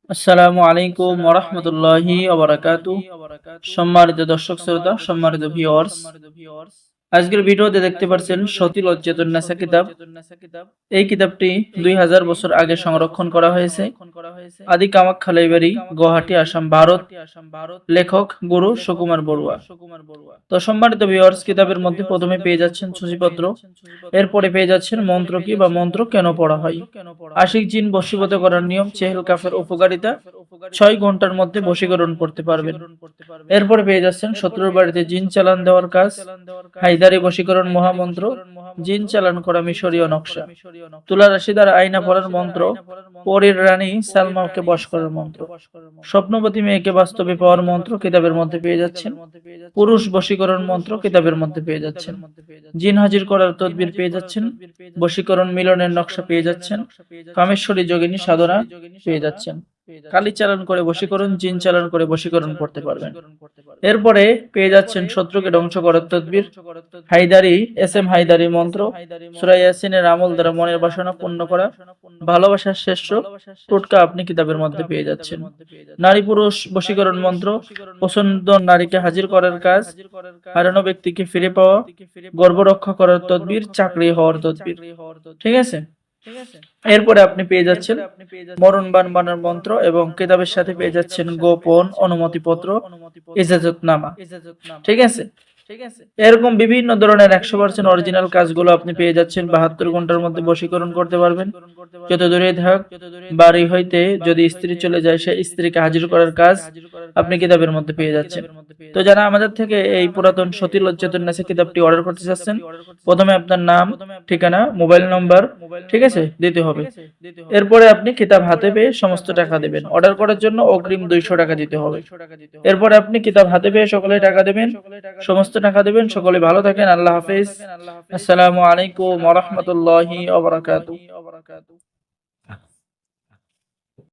আসসালামু আলাইকুম ওয়া রাহমাতুল্লাহি ওয়া বারাকাতুহু। সম্মানিত দর্শক শ্রোতা, সম্মানিত ভিউয়ার্স, আজকের ভিডিওতে দেখতে পাচ্ছেন সতী লজ্জাতুন নেসা কিতাব। এই কিতাবটি 2000 বছর আগে সংরক্ষণ করা হয়েছে। আদি কামাখ্যা লাইব্রেরি, গুয়াহাটি, আসাম, ভারত। লেখক গুরু সুকুমার বড়ুয়া। তো সম্মানিত ভিউয়ার্স, কিতাবের মধ্যে প্রথমে পেয়ে যাচ্ছেন সূচিপত্র, এরপরে পেয়ে যাচ্ছেন মন্ত্র কি বা মন্ত্র কেন পড়া হয়, আশিক জিন বশীভূত করার নিয়ম, চেহেল কাফের উপকারিতা, 6 ঘন্টার মধ্যে বশীকরণ করতে পারবেন। এরপরে পেয়ে যাচ্ছেন শত্রুর বাড়িতে জিন চালান দেওয়ার কাজ, হায়দারি বশীকরণ মহামন্ত্র, জিন চালান করা মিশরীয় নকশা, তুলা রাশি দ্বারা আয়না পড়ার মন্ত্র, পরীর রানী সালমাকে বশ করার মন্ত্র, স্বপ্নবতী মেয়েকে বাস্তবে পাওয়ার মন্ত্র কিতাবের মধ্যে পেয়ে যাচ্ছেন। পুরুষ বশীকরণ মন্ত্র কিতাবের মধ্যে পেয়ে যাচ্ছেন। জিন হাজির করার তদবির পেয়ে যাচ্ছেন। বশীকরণ মিলনের নকশা পেয়ে যাচ্ছেন। কামেশ্বরী যোগিনী সাধনা পেয়ে যাচ্ছেন। কালী চালান করে বশীকরণ, জিন চালান করে বশীকরণ করতে পারবেন। এরপরে পেয়ে যাচ্ছেন শত্রুকে ধ্বংস করার তদবির, হায়দারি হায়দারি মন্ত্র, সূরা ইয়াসিনের আমল দ্বারা মনের বাসনা পূর্ণ করা, ভালোবাসার শ্রেষ্ঠ টোটকা আপনি কিতাবের মধ্যে পেয়ে যাচ্ছেন। নারী পুরুষ বশীকরণ মন্ত্র, পছন্দ নারীকে হাজির করার কাজ, হারানো ব্যক্তিকে ফিরে পাওয়া, গর্ভ রক্ষা করার তদবির, চাকরি হওয়ার তদবির। ঠিক আছে। এরপরে আপনি পেয়ে যাচ্ছেন মরণবান বানার মন্ত্র এবং কিতাবের সাথে পেয়ে যাচ্ছেন গোপন অনুমতিপত্র, ইজাজতনামা। ঠিক আছে। এরকম বিভিন্ন ধরনের 100% অরিজিনাল কাজগুলো আপনি পেয়ে যাচ্ছেন। 72 ঘন্টার মধ্যে বশীকরণ করতে পারবেন। যত দূরে থাক, বাড়ি হইতে যদি স্ত্রী চলে যায়, সে স্ত্রীকে হাজির করার কাজ আপনি কিতাবের মধ্যে পেয়ে যাচ্ছেন। তো যারা আমাদের থেকে এই পুরাতন সতী লজ্জাতুন নেসা কিতাবটি অর্ডার করতে চাচ্ছেন, প্রথমে আপনার নাম, ঠিকানা, মোবাইল নম্বর, ঠিক আছে, দিতে হবে। এরপরে আপনি কিতাব হাতে পেয়ে সমস্ত টাকা দেবেন। অর্ডার করার জন্য অগ্রিম 200 টাকা দিতে হবে। এরপরে আপনি কিতাব হাতে পেয়ে সকলে টাকা দেবেন, সমস্ত টাকা দেবেন। সকলে ভালো থাকেন। আল্লাহ হাফেজ। আসসালামু আলাইকুম ওয়া রাহমাতুল্লাহি ওয়া বারাকাতুহু।